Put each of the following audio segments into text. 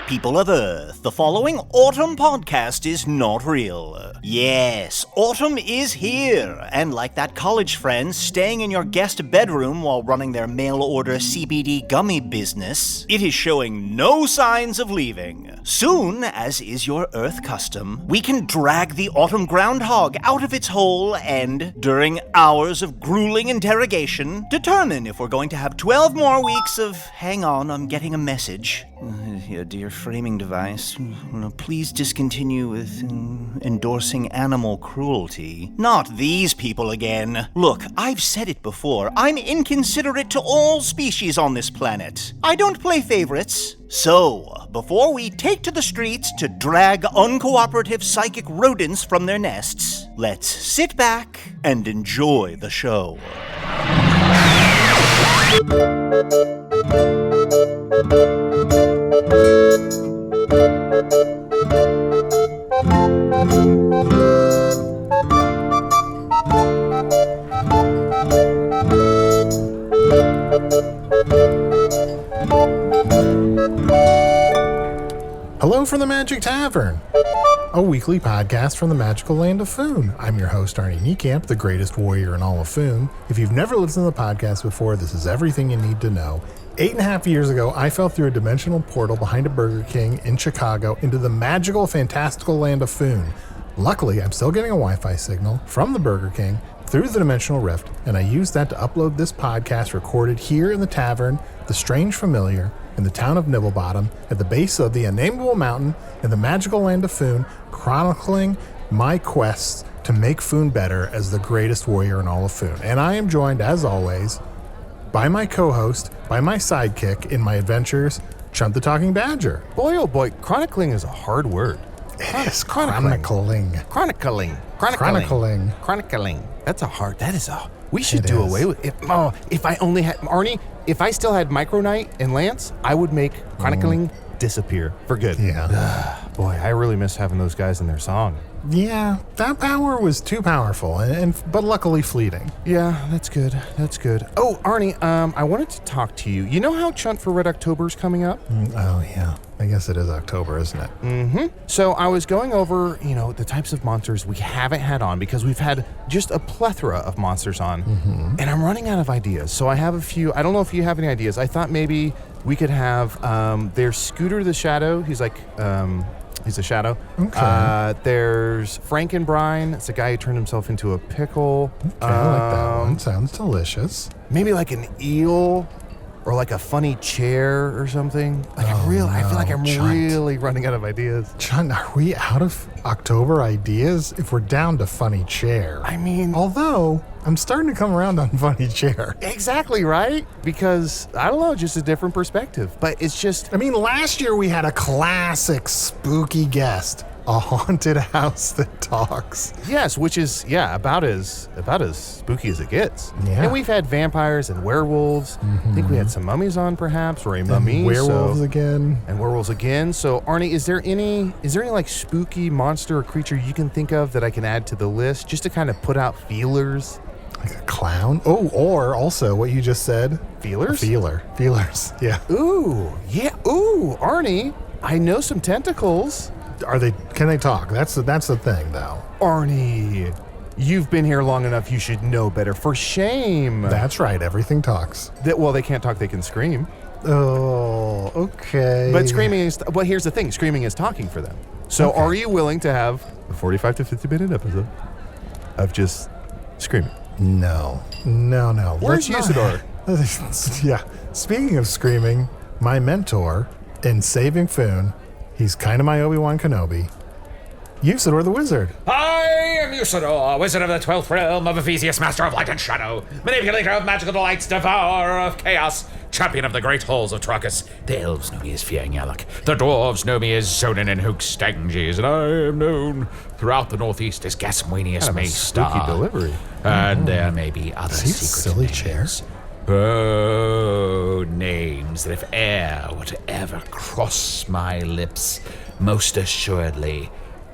People of Earth, the following autumn podcast is not real. Yes, autumn is here, and like that college friend staying in your guest bedroom while running their mail-order CBD gummy business, it is showing no signs of leaving. Soon, as is your Earth custom, we can drag the autumn groundhog out of its hole and, during hours of grueling interrogation, determine if we're going to have 12 more weeks of, hang on, I'm getting a message. Dear framing device, please discontinue with endorsing animal cruelty. Not these people again. Look, I've said it before. I'm inconsiderate to all species on this planet. I don't play favorites. So, before we take to the streets to drag uncooperative psychic rodents from their nests, let's sit back and enjoy the show. Hello from the Magic Tavern, a weekly podcast from the magical land of Foon. I'm your host, Arnie Niekamp, the greatest warrior in all of Foon. If you've never listened to the podcast before, this is everything you need to know. 8.5 years ago, I fell through a dimensional portal behind a Burger King in Chicago into the magical, fantastical land of Foon. Luckily, I'm still getting a Wi-Fi signal from the Burger King through the dimensional rift, and I used that to upload this podcast recorded here in the Tavern, the Strange Familiar, in the town of Nibblebottom, at the base of the unnameable mountain in the magical land of Foon, chronicling my quests to make Foon better as the greatest warrior in all of Foon. And I am joined, as always, by my co-host, by my sidekick in my adventures, Chunt the Talking Badger. Boy, oh boy, chronicling is a hard word. Yes, chronicling. Chronicling. We should do away with it. Oh, if I only had, Arnie, if I still had Micronite and Lance, I would make chronicling disappear for good. Yeah. Boy, I really miss having those guys in their song. Yeah, that power was too powerful, but luckily fleeting. Yeah, that's good. Oh, Arnie, I wanted to talk to you. You know how Chunt for Red October is coming up? Oh, yeah. I guess it is October, isn't it? Mm-hmm. So I was going over, the types of monsters we haven't had on because we've had just a plethora of monsters on. Mm-hmm. And I'm running out of ideas. So I have a few. I don't know if you have any ideas. I thought maybe we could have there's Scooter the Shadow. He's like... He's a shadow. Okay. There's Frankenbrine. It's a guy who turned himself into a pickle. Okay, I like that one. Sounds delicious. Maybe like an eel or like a funny chair or something. I feel like I'm really running out of ideas. Chunt, are we out of October ideas if we're down to funny chair? I mean... Although, I'm starting to come around on funny chair. Exactly, right? Because, I don't know, just a different perspective. But it's just... I mean, last year we had a classic spooky guest. A haunted house that talks. Yes, which is, about as spooky as it gets. Yeah. And we've had vampires and werewolves. Mm-hmm. I think we had some mummies on, perhaps, or a mummy. And werewolves again. And werewolves again. So, Arnie, is there any like spooky monster or creature you can think of that I can add to the list just to kind of put out feelers? Like a clown? Oh, or also what you just said. Feelers? A feeler. Feelers, yeah. Ooh, yeah. Ooh, Arnie, I know some tentacles. Can they talk? That's the thing, though. Arnie, you've been here long enough. You should know better. For shame. That's right. Everything talks. They can't talk. They can scream. Oh, okay. But screaming is... Well, here's the thing. Screaming is talking for them. So Are you willing to have a 45 to 50-minute episode of just screaming? No. Where's Usidore? Yeah. Speaking of screaming, my mentor in Saving Foon... He's kind of my Obi-Wan Kenobi. Usidore the Wizard. I am Usidore, Wizard of the 12th Realm of Ephesius, Master of Light and Shadow, Manipulator of Magical Delights, Devourer of Chaos, Champion of the Great Halls of Trachis. The Elves know me as Fiangyalak. The Dwarves know me as Zonin and Hookstanges, and I am known throughout the Northeast as Gasmuenius Maystar. Spooky delivery. And there may be other secret silly names. chairs. Oh, names that if e'er were to ever cross my lips, most assuredly,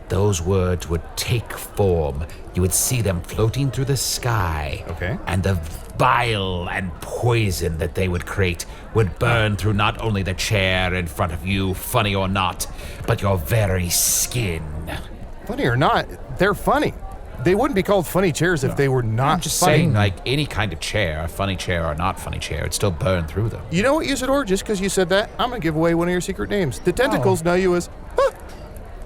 those words would take form. You would see them floating through the sky. Okay. And the bile and poison that they would create would burn through not only the chair in front of you, funny or not, but your very skin. Funny or not, they're funny. They wouldn't be called funny chairs if they were not I'm just funny. saying, like any kind of chair, funny chair or not funny chair, it'd still burn through them. You know what, Usidore? Just because you said that, I'm going to give away one of your secret names. The tentacles know you as...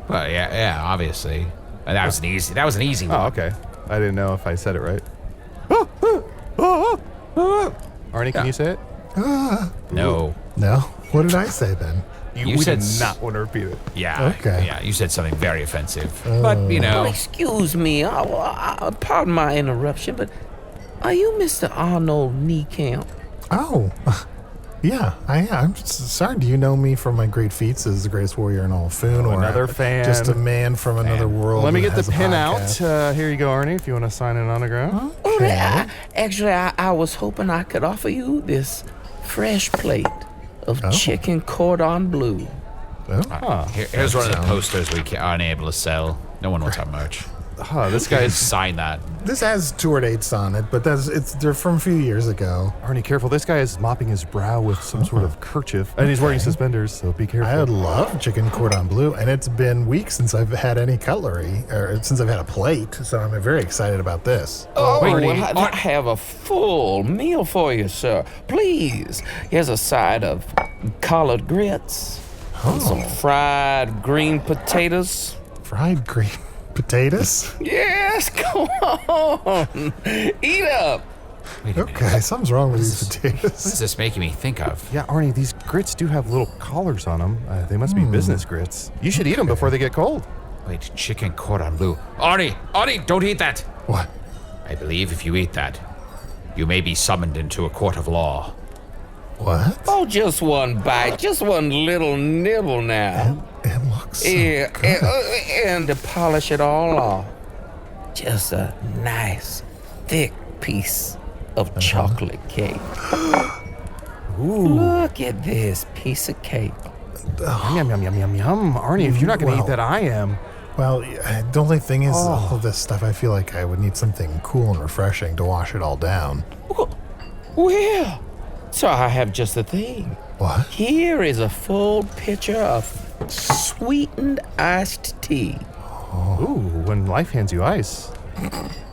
Well, yeah, obviously. And that was an easy one. Oh, okay. I didn't know if I said it right. Arnie, can you say it? No. No? What did I say then? You we said did not want to repeat it. Yeah. Okay. Yeah, you said something very offensive. But, you know. Oh, excuse me. Pardon my interruption, but are you Mr. Arnor Niekamp? Oh, yeah, I'm sorry. Do you know me from my great feats as the greatest warrior in all of Foon? Or another fan. Just a man from another world. Let me who get the has a pin out. podcast. Here you go, Arnie, if you want to sign in on the ground. Okay. I was hoping I could offer you this fresh plate of chicken cordon bleu. Here's one of the posters we aren't able to sell. No one wants our merch. This Guys, guy's... sign that. This has tour dates on it, but they're from a few years ago. Arnie, careful. This guy is mopping his brow with some sort of kerchief. And he's wearing suspenders, so be careful. I love chicken cordon bleu, and it's been weeks since I've had any cutlery, or since I've had a plate, so I'm very excited about this. I have a full meal for you, sir. Please. Here's a side of collard grits, and some fried green potatoes. Fried green potatoes? Yes, come on. Eat up. Wait a minute. Okay, something's wrong with these What potatoes. is this making me think of? Yeah, Arnie, these grits do have little collars on them. They must be business grits. You should eat them before they get cold. Wait, chicken cordon bleu. Arnie, don't eat that. What? I believe if you eat that, you may be summoned into a court of law. What? Oh, just one bite. Just one little nibble now. It looks so Yeah, good. and to polish it all off, just a nice, thick piece of chocolate cake. Ooh. Look at this piece of cake. Yum, yum, yum, yum, yum. Arnie, if you're not going to eat that, I am. Well, the only thing is, all of this stuff, I feel like I would need something cool and refreshing to wash it all down. Well, so I have just the thing. What? Here is a full pitcher of sweetened iced tea. Ooh, when life hands you ice,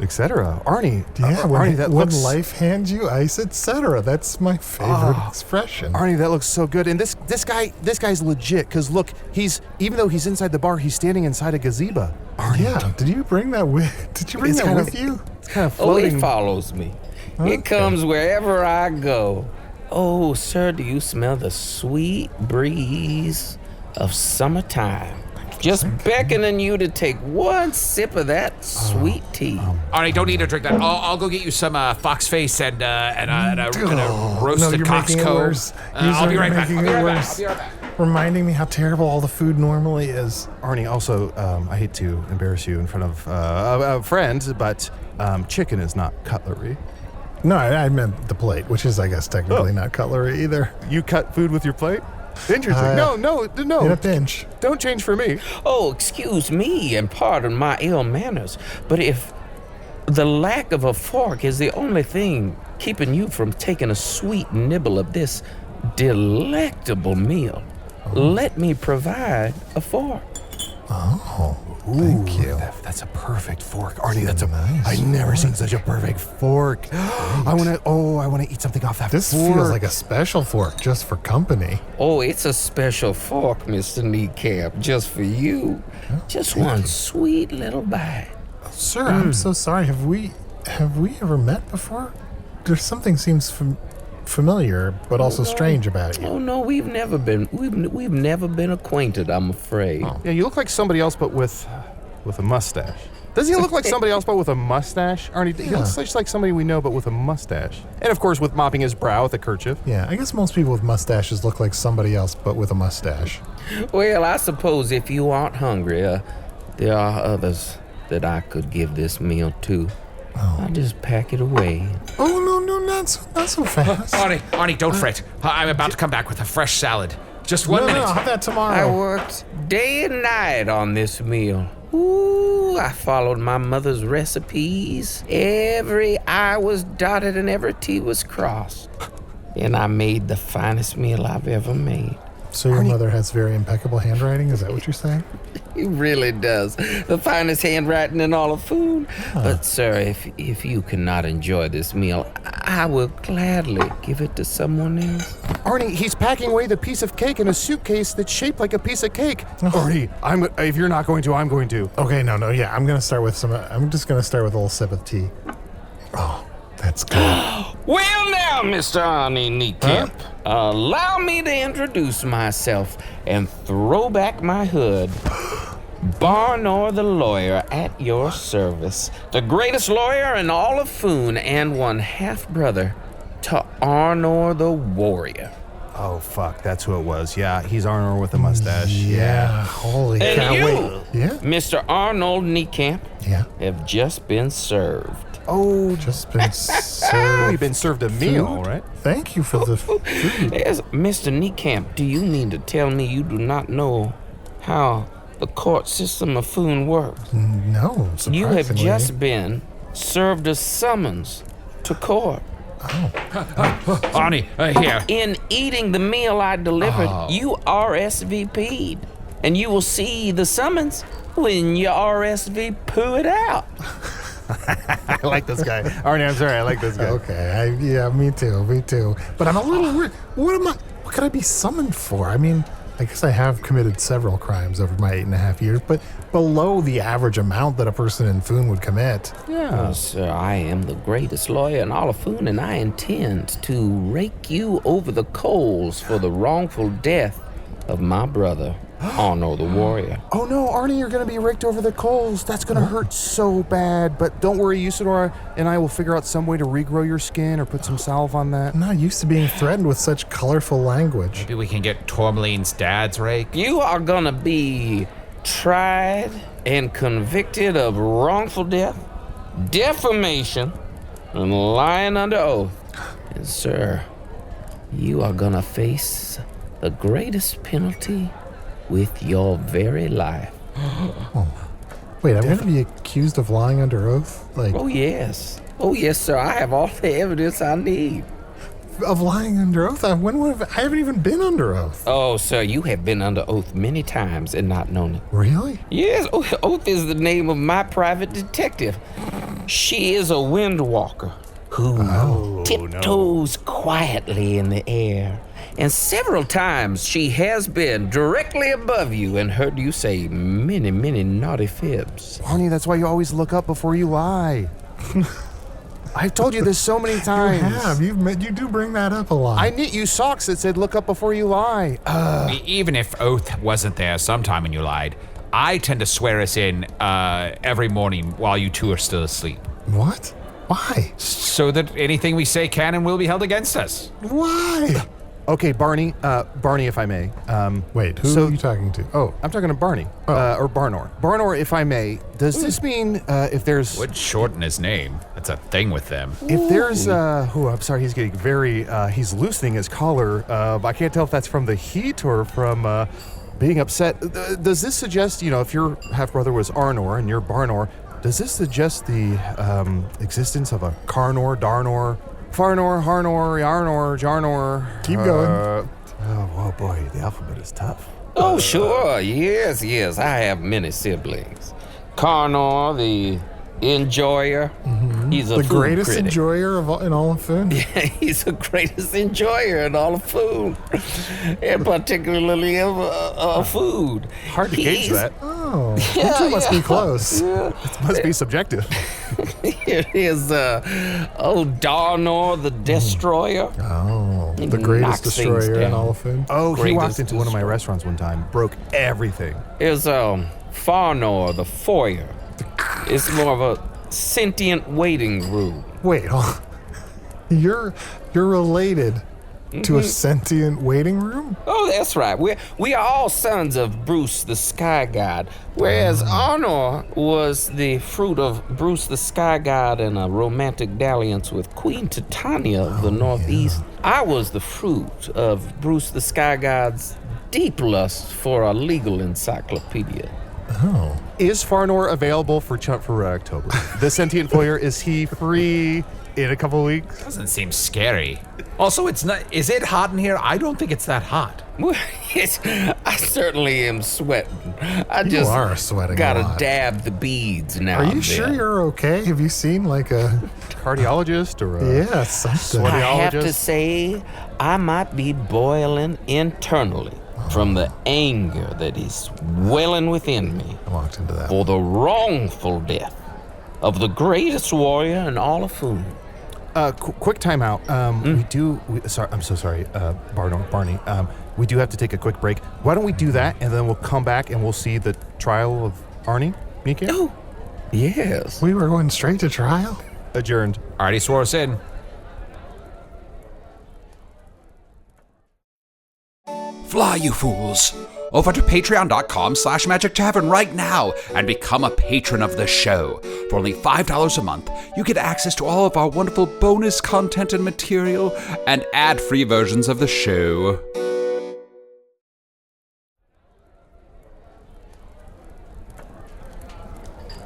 etc. Arnie, Yeah, Arnie, that when looks... life hands you ice, etc. That's my favorite expression. Arnie, that looks so good. And this guy's legit, because look, even though he's inside the bar, he's standing inside a gazebo. Arnie, Yeah, did you bring that with? Did you bring It's that kind with of- you? it's kind of Oh, floating. it follows me. Okay. It comes wherever I go. Oh, sir, do you smell the sweet breeze of summertime? Just beckoning you to take one sip of that sweet tea. Arnie, don't need to drink that. I'll go get you some fox face and a roasted you're cock's making it coat. worse. I'll be right back. Making it worse. Reminding me how terrible all the food normally is. Arnie, also, I hate to embarrass you in front of a friend, but chicken is not cutlery. No, I meant the plate, which is, I guess, technically not cutlery either. You cut food with your plate? Interesting. No. In a pinch. Don't change for me. Oh, excuse me and pardon my ill manners, but if the lack of a fork is the only thing keeping you from taking a sweet nibble of this delectable meal, let me provide a fork. Oh, thank you. That's a perfect fork, Arnie. That's nice I've never seen fork. such a perfect fork. I want to eat something off that This fork. feels like a special fork just for company. Oh, it's a special fork, Mr. Niekamp, just for you. Just one sweet little bite. Sir, I'm so sorry. Have we ever met before? There's something seems familiar, but also strange about you. Oh no, we've never been acquainted, I'm afraid. Yeah, you look like somebody else, but with a mustache. Doesn't he look like somebody else, but with a mustache? Arnie, he looks just like somebody we know, but with a mustache. And of course, with mopping his brow with a kerchief. Yeah, I guess most people with mustaches look like somebody else, but with a mustache. Well, I suppose if you aren't hungry, there are others that I could give this meal to. I'll just pack it away. Oh, no, not so fast. Arnie, don't fret. I'm about to come back with a fresh salad. Just 1 minute. No, I'll have that I tomorrow. worked day and night on this meal. Ooh, I followed my mother's recipes. Every I was dotted and every T was crossed. And I made the finest meal I've ever made. So your mother has very impeccable handwriting? Is that what you're saying? He really does. The finest handwriting in all of food. But, sir, if you cannot enjoy this meal, I will gladly give it to someone else. Arnie, he's packing away the piece of cake in a suitcase that's shaped like a piece of cake. Arnie, if you're not going to, I'm going to. Okay, no, yeah, I'm just gonna start with a little sip of tea. Oh, that's good. Well now, Mr. Arnie Niekamp, allow me to introduce myself and throw back my hood. Barnor the Lawyer at your service. The greatest lawyer in all of Foon and one half-brother to Arnor the Warrior. Oh, fuck, that's who it was. Yeah, he's Arnor with a mustache. Yeah, holy And cow. you, Wait, yeah? Mr. Arnold Niekamp, Yeah. have just been served. Oh, Just been served. we've been served a meal, right? Thank you for the food. Yes, Mr. Niekamp, do you mean to tell me you do not know how the court system of Foon works? No, surprisingly. You have just been served a summons to court. Arnie, here. In eating the meal I delivered, you RSVP'd. And you will see the summons when you RSVP it out. I like this guy. Arnie, I'm sorry, I like this guy. Okay, me too. But I'm a little weird. What could I be summoned for? I mean, I guess I have committed several crimes over my 8.5 years, but below the average amount that a person in Foon would commit. Yeah, sir, I am the greatest lawyer in all of Foon, and I intend to rake you over the coals for the wrongful death of my brother, Arnor the Warrior. Oh no, Arnie, you're gonna be raked over the coals. That's gonna hurt so bad. But don't worry, Usidore and I will figure out some way to regrow your skin or put some salve on that. I'm not used to being threatened with such colorful language. Maybe we can get Tourmaline's dad's rake. You are gonna be tried and convicted of wrongful death, defamation, and lying under oath. And sir, you are gonna face the greatest penalty with your very life. Wait, I'm going to be accused of lying under oath? Oh yes, sir, I have all the evidence I need. Of lying under oath? I haven't even been under oath. Oh, sir, you have been under oath many times and not known it. Really? Yes, Oath is the name of my private detective. She is a wind walker who tiptoes quietly in the air. And several times she has been directly above you and heard you say many, many naughty fibs. Arnie, that's why you always look up before you lie. I've told you this so many times. You do bring that up a lot. I knit you socks that said look up before you lie. Even if Oath wasn't there sometime when you lied, I tend to swear us in every morning while you two are still asleep. What? Why? So that anything we say can and will be held against us. Why? Okay, Barney, if I may. Wait, who are you talking to? Oh, I'm talking to Barney, or Barnor. Barnor, if I may, does this mean if there's... Would shorten his name. That's a thing with them. If there's, I'm sorry, he's getting very, he's loosening his collar. I can't tell if that's from the heat or from being upset. Does this suggest, if your half-brother was Arnor and you're Barnor, does this suggest the existence of a Carnor, Darnor, Farnor, Harnor, Yarnor, Jarnor? Keep going. Oh, boy, the alphabet is tough. Oh, sure. Yes. I have many siblings. Carnor, the enjoyer. Mm-hmm. He's the greatest enjoyer in all of Foon? He's the greatest enjoyer in all of food. And particularly of food. Hard to gauge that. Oh, you two must be close. It must be subjective. Here is Darnor the Destroyer. Oh, the greatest destroyer in all of Foon. Oh, he walked Greatest into one of my restaurants one time, broke everything. Here's Farnor the Foyer. It's more of a sentient waiting room. Wait, you're related to a sentient waiting room? Oh, that's right. We are all sons of Bruce the Sky God, whereas Arnor was the fruit of Bruce the Sky God and a romantic dalliance with Queen Titania of the Northeast. I was the fruit of Bruce the Sky God's deep lust for a legal encyclopedia. Oh. Is Farnor available for Chunt for October? The sentient foyer, is he free in a couple weeks? Doesn't seem scary. Also, it's not. Is it hot in here? I don't think it's that hot. Well, I certainly am sweating. I You just are sweating a gotta lot. dab the beads now. Are you and sure then. you're okay? Have you seen like a Cardiologist or a... yeah something? I have to Cardiologist? say, I might be boiling internally from the anger that is welling within me I walked into that. for the wrongful death of the greatest warrior in all of Foon. Quick timeout. I'm so sorry, Barney. We do have to take a quick break. Why don't we do that, and then we'll come back and we'll see the trial of Arnie? Niekamp? Oh, yes. We were going straight to trial. Adjourned. Already swore us in. Fly, you fools! Over to patreon.com/Magic Tavern right now and become a patron of the show. For only $5 a month, you get access to all of our wonderful bonus content and material and ad-free versions of the show.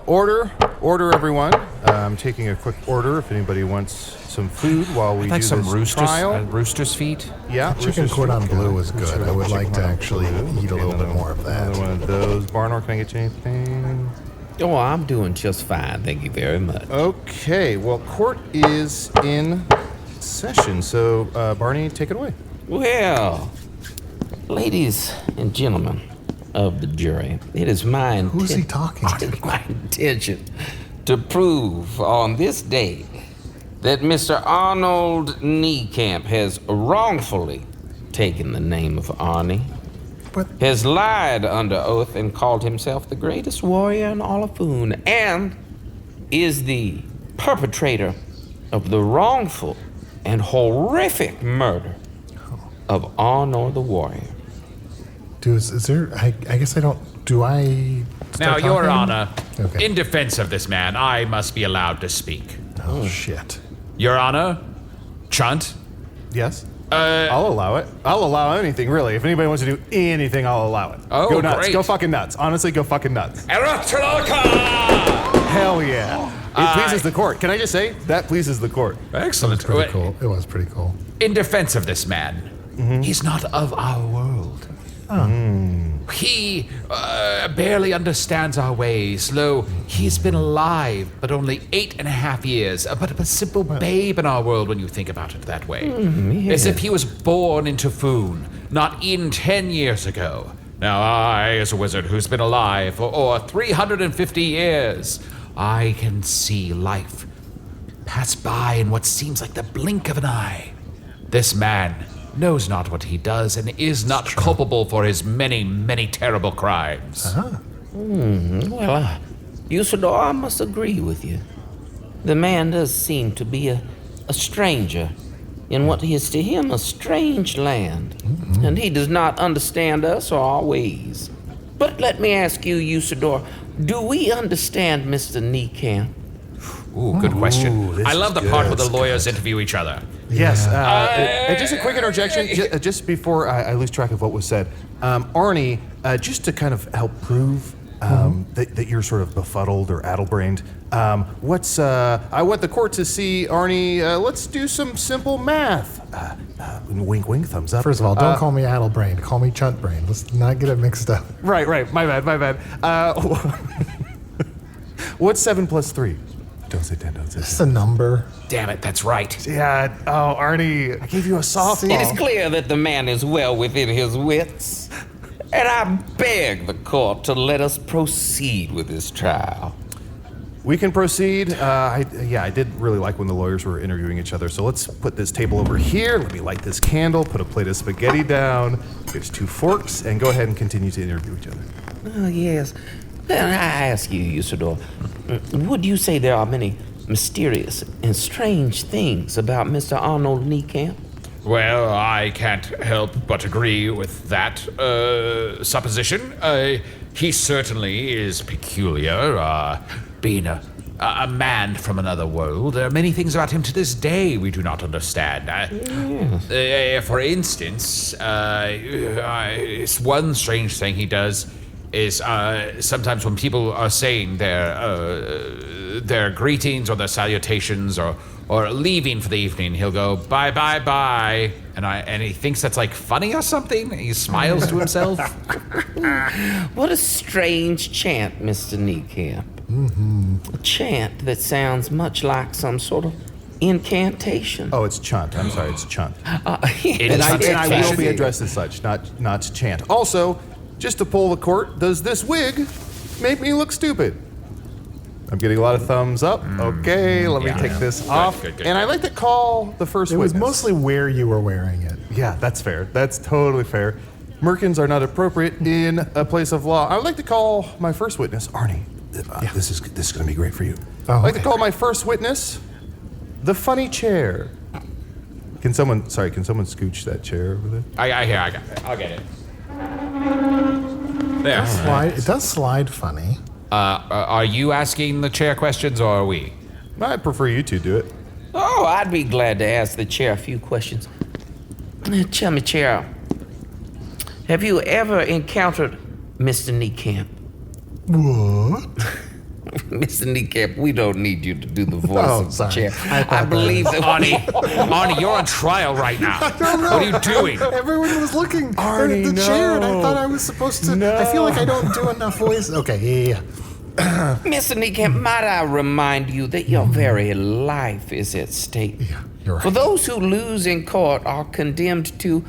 Order, everyone. I'm taking a quick order if anybody wants some food while we Like do some this trial. rooster's feet. Yeah, Chicken roosters cordon feet. bleu was good. Chicken I would like to cordon actually bleu. eat a little bit more of that. Another one of those. Barnor, can I get you anything? Oh, I'm doing just fine. Thank you very much. Okay, well, court is in session, so Barney, take it away. Well, ladies and gentlemen of the jury, it is my Who's he talking to? my intention to prove on this day that Mr. Arnold Niekamp has wrongfully taken the name of Arnie, But has lied under oath and called himself the greatest warrior in all of Foon, and is the perpetrator of the wrongful and horrific murder of Arnor the Warrior. dude, is there? I guess I don't. Do I? Now, start Your talking? Honor, Okay. in defense of this man, I must be allowed to speak. Oh shit. Your Honor, Chunt, Yes? I'll allow it. I'll allow anything, really. If anybody wants to do anything, I'll allow it. Oh, go nuts. great. Go fucking nuts. Honestly, go fucking nuts. Erectoloca! Hell yeah. It pleases the court. Can I just say, that pleases the court. Excellent. Pretty cool. It was pretty cool. In defense of this man, he's not of our world. He barely understands our ways, though he's been alive but only 8.5 years, but a simple babe in our world when you think about it that way. As if he was born into Foon, not in 10 years ago. Now I, as a wizard who's been alive for over 350 years, I can see life pass by in what seems like the blink of an eye. This man knows not what he does and is not culpable for his many, many terrible crimes. Well, Usidore, I must agree with you. The man does seem to be a stranger in what is to him a strange land, and he does not understand us or our ways. But let me ask you, Usidore, do we understand Mr. Niekamp? Ooh, good question. this I love is the part good. where the lawyers interview each other. Yes. And just a quick interjection, just before I lose track of what was said. Arnie, just to kind of help prove that you're sort of befuddled or addle-brained, I want the court to see, Arnie, let's do some simple math. Wink, wink, thumbs up. First of all, don't call me Addlebrain. Call me Chuntbrain. Let's not get it mixed up. Right, my bad. What's 7 plus 3? Don't say 10, don't say 10. It's a number. Damn it, that's right. Yeah, oh, Arnie, I gave you a softball. It is clear that the man is well within his wits, and I beg the court to let us proceed with this trial. We can proceed. I did really like when the lawyers were interviewing each other. So let's put this table over here. Let me light this candle, put a plate of spaghetti down. There's 2 forks, and go ahead and continue to interview each other. Oh, yes. Then I ask you, Usidore, would you say there are many mysterious and strange things about Mr. Arnold Niekamp? Well, I can't help but agree with that supposition. He certainly is peculiar, being a man from another world. There are many things about him to this day we do not understand. For instance, it's one strange thing he does is sometimes when people are saying their greetings or their salutations or leaving for the evening, he'll go bye bye bye, and he thinks that's like funny or something. He smiles to himself. What a strange chant, Mr. Niekamp. A chant that sounds much like some sort of incantation. Oh, it's Chunt. I'm sorry, it's Chunt. And I will be addressed as such, not to chant. Also, just to pull the court, does this wig make me look stupid? I'm getting a lot of thumbs up. Okay, let me take this off. Good. And I like to call the first It was witness. mostly where you were wearing it. Yeah, that's fair. That's totally fair. Merkins are not appropriate in a place of law. I would like to call my first witness, Arnie. This is going to be great for you. Oh, I'd like to okay. call my first witness, the funny chair. Can someone scooch that chair over there? I got it. I'll get it. There. It does slide funny. Are you asking the chair questions or are we? I prefer you two do it. Oh, I'd be glad to ask the chair a few questions. Tell me, Chair, have you ever encountered Mr. Niekamp? What? Mr. Niekamp, we don't need you to do the voice Oh, of the sorry. chair. I I believe that Arnie, you're on trial right now. What are you doing? Everyone was looking Arnie, at the chair, and I no. thought I was supposed to. I feel like I don't do enough voice. Okay, yeah. Mr. Niekamp, might I remind you that your very life is at stake? Yeah, you're right. For those who lose in court are condemned to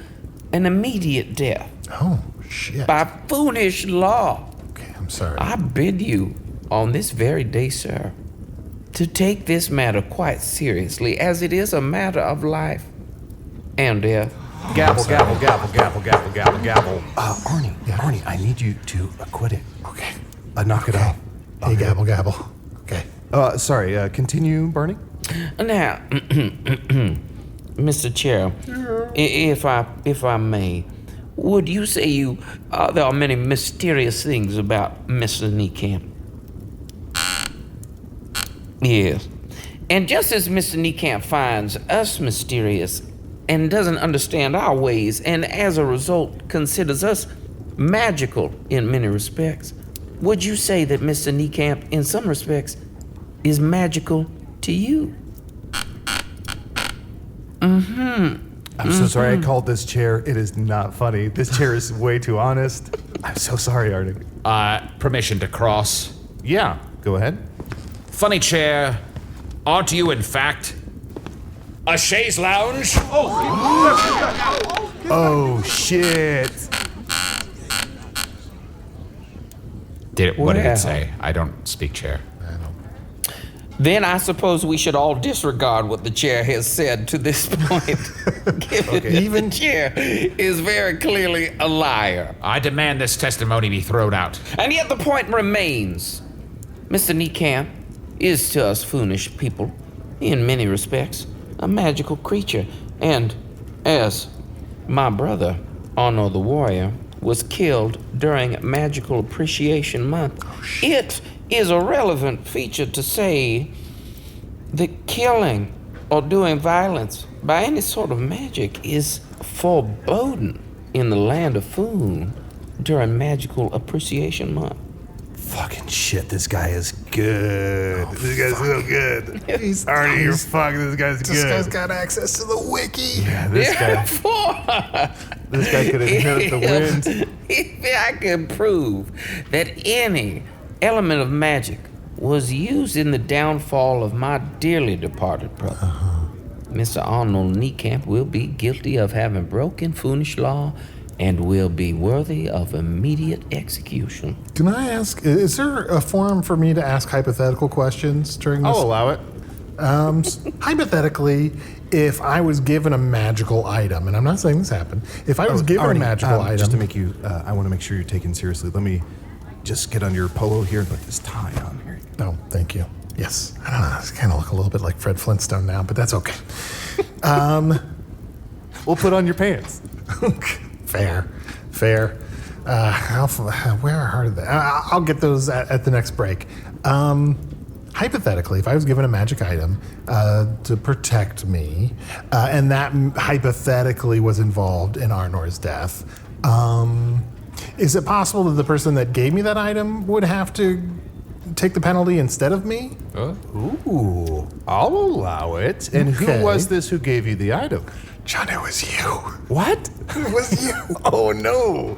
an immediate death Oh, shit. by foolish law. Okay, I'm sorry. I bid you, on this very day, sir, to take this matter quite seriously, as it is a matter of life and death. Gavel. Arnie, I need you to acquit it. Okay. Knock it off. Hey, gabble. Okay. Sorry, continue, Barney. Now, Mr. Chair, if I may, would you say there are many mysterious things about Mr. Niekamp? Yes. And just as Mr. Niekamp finds us mysterious and doesn't understand our ways, and as a result considers us magical in many respects, would you say that Mr. Niekamp, in some respects, is magical to you? I'm so sorry I called this chair. It is not funny. This chair is way too honest. I'm so sorry, Arnie. Permission to cross. Yeah, go ahead. Funny chair, aren't you in fact a chaise lounge? Oh, shit. What did Well. it say? I don't speak chair. Then I suppose we should all disregard what the chair has said to this point, given that the chair is very clearly a liar. I demand this testimony be thrown out. And yet the point remains. Mr. Niekamp is to us foolish people, in many respects, a magical creature. And as my brother, Arnor the Warrior, was killed during Magical Appreciation Month, it is a relevant feature to say that killing or doing violence by any sort of magic is forbidden in the land of Foon during Magical Appreciation Month. Fucking shit, this guy is good. This guy's so good. Arnie, you're fucking, this guy's good. This guy's got access to the wiki. Yeah, this guy could inherit the wind. If I can prove that any element of magic was used in the downfall of my dearly departed brother, Mr. Arnold Niekamp will be guilty of having broken foolish law and will be worthy of immediate execution. Can I ask, is there a forum for me to ask hypothetical questions during this? I'll allow it. Hypothetically, if I was given a magical item, and I'm not saying this happened, if I was given Arnie, a magical item. Just to make you, I want to make sure you're taken seriously. Let me just get on your polo here and put this tie on here. Oh, thank you. Yes. I don't know. I kind of look a little bit like Fred Flintstone now, but that's okay. We'll put on your pants. Fair. Where are they? I'll get those at the next break. Hypothetically, if I was given a magic item to protect me, and that hypothetically was involved in Arnor's death, Is it possible that the person that gave me that item would have to take the penalty instead of me? Ooh, I'll allow it. And Okay. who was this who gave you the item? John, it was you. What? It was you. Oh, no.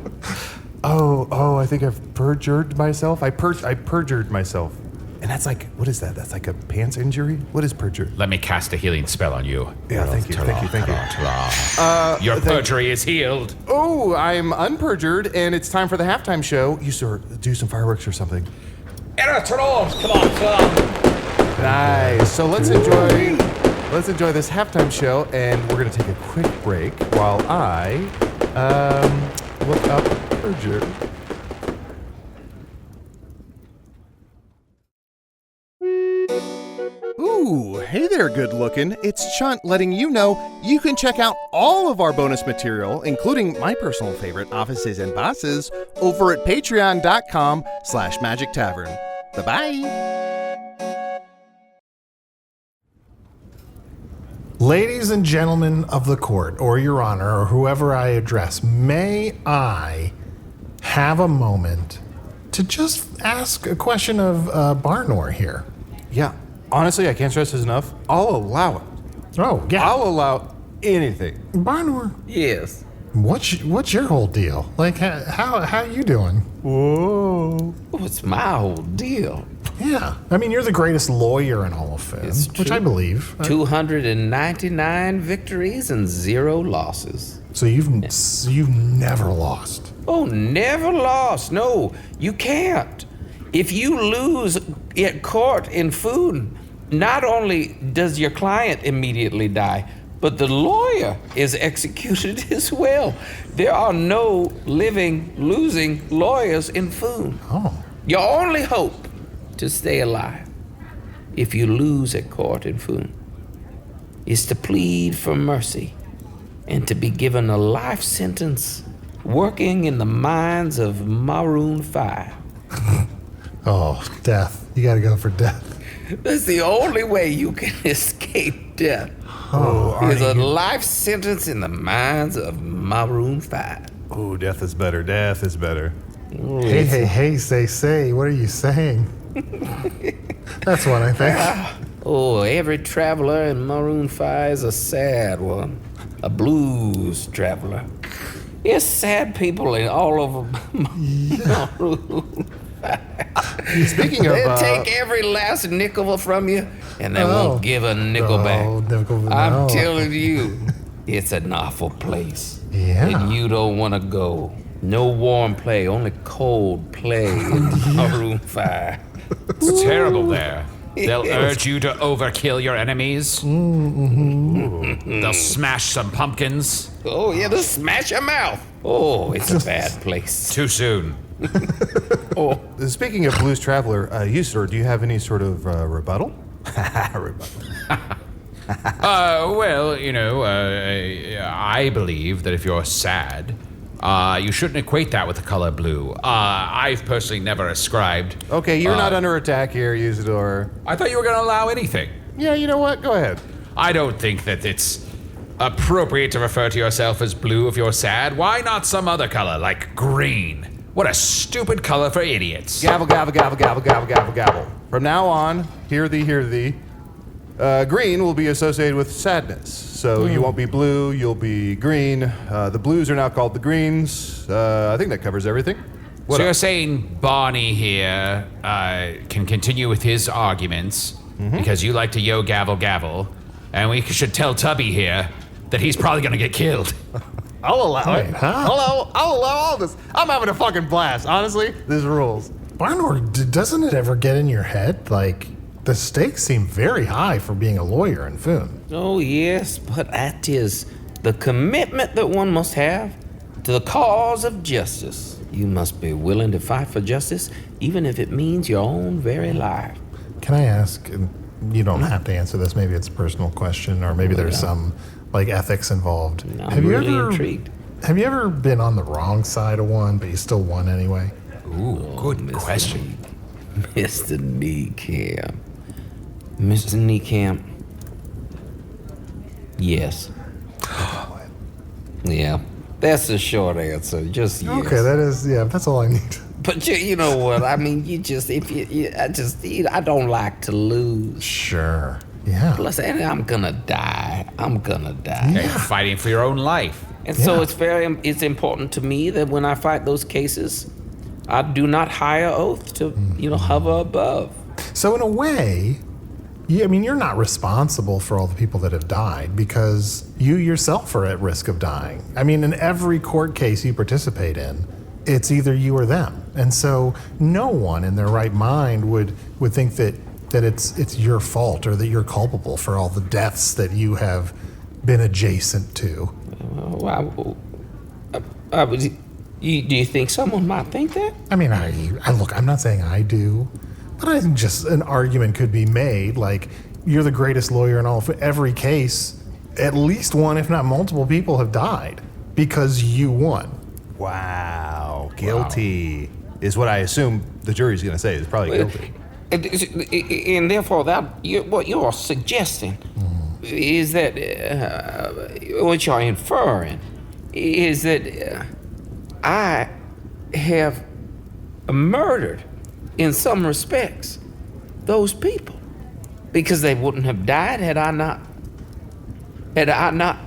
Oh, I think I've perjured myself. I perjured myself. And that's like, what is that? That's like a pants injury? What is perjure? Let me cast a healing spell on you. Yeah, thank you. Your perjury is healed. Oh, I'm unperjured, and it's time for the halftime show. You sort do some fireworks or something. Error, turn on. Come on. Nice. So let's enjoy this halftime show, and we're gonna take a quick break while I look up perjure. Ooh, hey there, good looking. It's Chunt letting you know you can check out all of our bonus material, including my personal favorite, Offices and Bosses, over at patreon.com/Magic Tavern. Bye-bye. Ladies and gentlemen of the court, or your honor, or whoever I address, may I have a moment to just ask a question of Barnor here? Yeah, honestly, I can't stress this enough. I'll allow it. Oh, yeah. I'll allow anything. Barnor, Yes. what's your whole deal? Like, how you doing? Whoa. What's my whole deal? Yeah. I mean, you're the greatest lawyer in all of Finn, It's which true. I believe. 299 victories and 0 losses. So you've never lost. Oh, never lost. No, you can't. If you lose at court in food, not only does your client immediately die, but the lawyer is executed as well. There are no living, losing lawyers in food. Oh. Your only hope to stay alive, if you lose at court in food, is to plead for mercy and to be given a life sentence working in the mines of Maroon 5. Oh, death. You gotta go for death. That's the only way you can escape death. Is a life sentence in the mines of Maroon 5. Oh, death is better. Death is better. Hey, say, what are you saying? That's what I think. Oh, every traveler in Maroon 5 is a sad one. A blues traveler. There's sad people all over Maroon 5. Speaking of, They'll take every last nickel from you, and they won't give a nickel back. I'm telling you, it's an awful place. Yeah. And you don't want to go. No warm play, only cold play in Maroon 5. It's terrible there. They'll urge you to overkill your enemies. They'll smash some pumpkins. Oh, yeah, they'll smash your mouth. Oh, it's a bad place. Too soon. Speaking of blues traveler, Usidore, do you have any sort of rebuttal? Well, I believe that if you're sad, you shouldn't equate that with the color blue. I've personally never ascribed. Okay, you're not under attack here, Usidore. I thought you were going to allow anything. Yeah, you know what? Go ahead. I don't think that it's appropriate to refer to yourself as blue if you're sad. Why not some other color, like green? What a stupid color for idiots. Gavel, gavel, gavel, gavel, gavel, gavel, gavel. From now on, hear thee, hear thee. Green will be associated with sadness. So you won't be blue, you'll be green. The blues are now called the greens. I think that covers everything. So you're saying Barney here can continue with his arguments because you like to yo gavel gavel, and we should tell Tubby here that he's probably going to get killed. I'll allow it. Huh? I'll allow all this. I'm having a fucking blast. Honestly, this rules. Barnor, doesn't it ever get in your head? Like, the stakes seem very high for being a lawyer in Foon. Oh, yes, but that is the commitment that one must have to the cause of justice. You must be willing to fight for justice, even if it means your own very life. Can I ask, and you don't have to answer this, maybe it's a personal question, or maybe there's some, like, ethics involved. I'm really intrigued. Have you ever been on the wrong side of one, but you still won anyway? Ooh, good question. Mr. Niekamp. Mr. Niekamp. Yes. Yeah. That's the short answer. Just yes. Okay, that's all I need. But you know what? I mean, I don't like to lose. Sure. Yeah. Plus, and I'm gonna die. Okay, you're fighting for your own life. And so it's important to me that when I fight those cases, I do not hire oath to, hover above. So in a way, you're not responsible for all the people that have died because you yourself are at risk of dying. I mean, in every court case you participate in, it's either you or them. And so no one in their right mind would think that it's your fault or that you're culpable for all the deaths that you have been adjacent to. Do you think someone might think that? I mean, look, I'm not saying I do, but I think just an argument could be made, like, you're the greatest lawyer in all of every case. At least one, if not multiple people have died because you won. Wow. Guilty is what I assume the jury's going to say. It's probably guilty. And therefore, what you're suggesting is that, what you're inferring is that I have murdered, in some respects, those people. Because they wouldn't have died had I not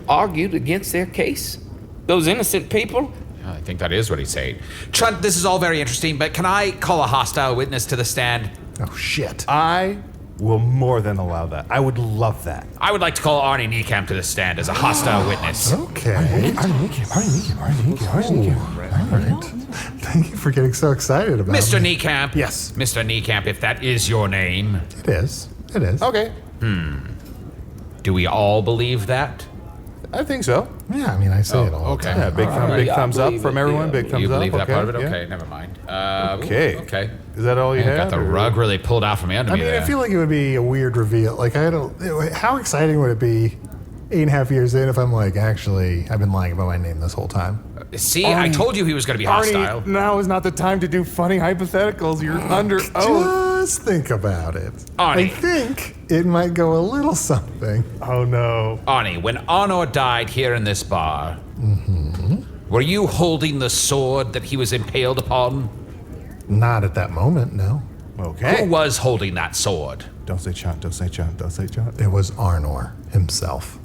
argued against their case. Those innocent people. I think that is what he's saying. Chunt, this is all very interesting, but can I call a hostile witness to the stand? Oh, shit. I will more than allow that. I would love that. I would like to call Arnie Niekamp to the stand as a hostile witness. Okay. Arnie Niekamp. All right. Thank you for getting so excited about Mr. me. Niekamp. Yes. Mr. Niekamp, if that is your name. It is. Okay. Do we all believe that? I think so. Yeah, I mean, I say it all okay. the time. Yeah, big thumbs up from everyone. Big thumbs up. You believe that okay. part of it? Yeah. Okay, never mind. Okay. Okay. Is that all you Man, have? got the rug really pulled out from under I me mean, there. I feel like it would be a weird reveal. Like, how exciting would it be 8.5 years in if I'm like, actually, I've been lying about my name this whole time? See, I told you he was going to be hostile. Arnie, now is not the time to do funny hypotheticals. You're under oath. Just think about it. Arnie. I think it might go a little something. Oh, no. Arnie, when Arnor died here in this bar, were you holding the sword that he was impaled upon? Not at that moment, no. Okay. Who was holding that sword? Don't say Chunt. Don't say Chunt. Don't say Chunt. It was Arnor himself.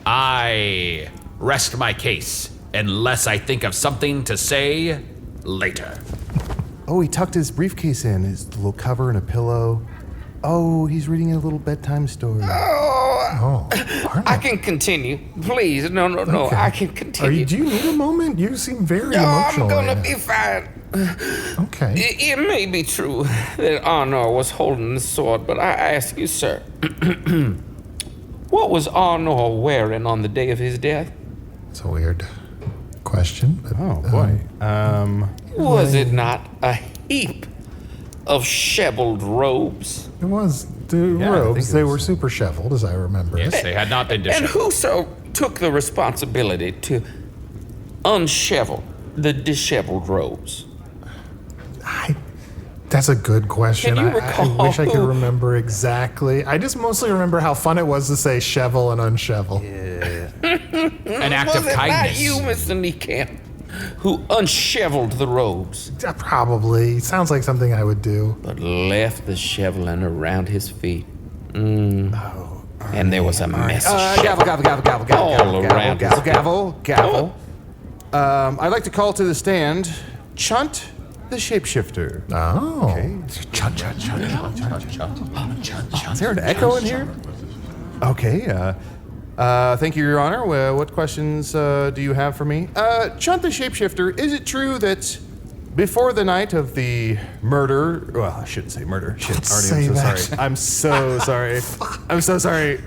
I rest my case unless I think of something to say later. Oh, he tucked his briefcase in, his little cover and a pillow. Oh, he's reading a little bedtime story. Oh, Arnor. I can continue. Please, no. Okay. I can continue. Do you need a moment? You seem very No, emotional. I'm gonna right be fine. now. Okay. It may be true that Arnor was holding the sword, but I ask you, sir, what was Arnor wearing on the day of his death? It's a weird question. But, Oh, boy. Was it not a heap of shoveled robes? It was the Yeah, I think robes. it They was- were super shoveled, as I remember. Yes, they had not been And disheveled. whoso took the responsibility to unshovel the disheveled robes? That's a good question. Can you I recall wish I could who- remember exactly. I just mostly remember how fun it was to say shovel and unshovel. An act of Was it kindness. not you, Mr. Niekamp, who unshoveled the robes, Probably. Sounds like something I would do. but left the shoveling around his feet? And there was a mess of Gavel. all around his feet. Gavel. I'd like to call to the stand Chunt the Shapeshifter. Oh. Okay. Is there an echo in here? Okay. Thank you, Your Honor. What questions do you have for me? Chunt the Shapeshifter, is it true that before the night of the murder... Well, I shouldn't say murder. Shit, say that. I'm so sorry. I'm so sorry.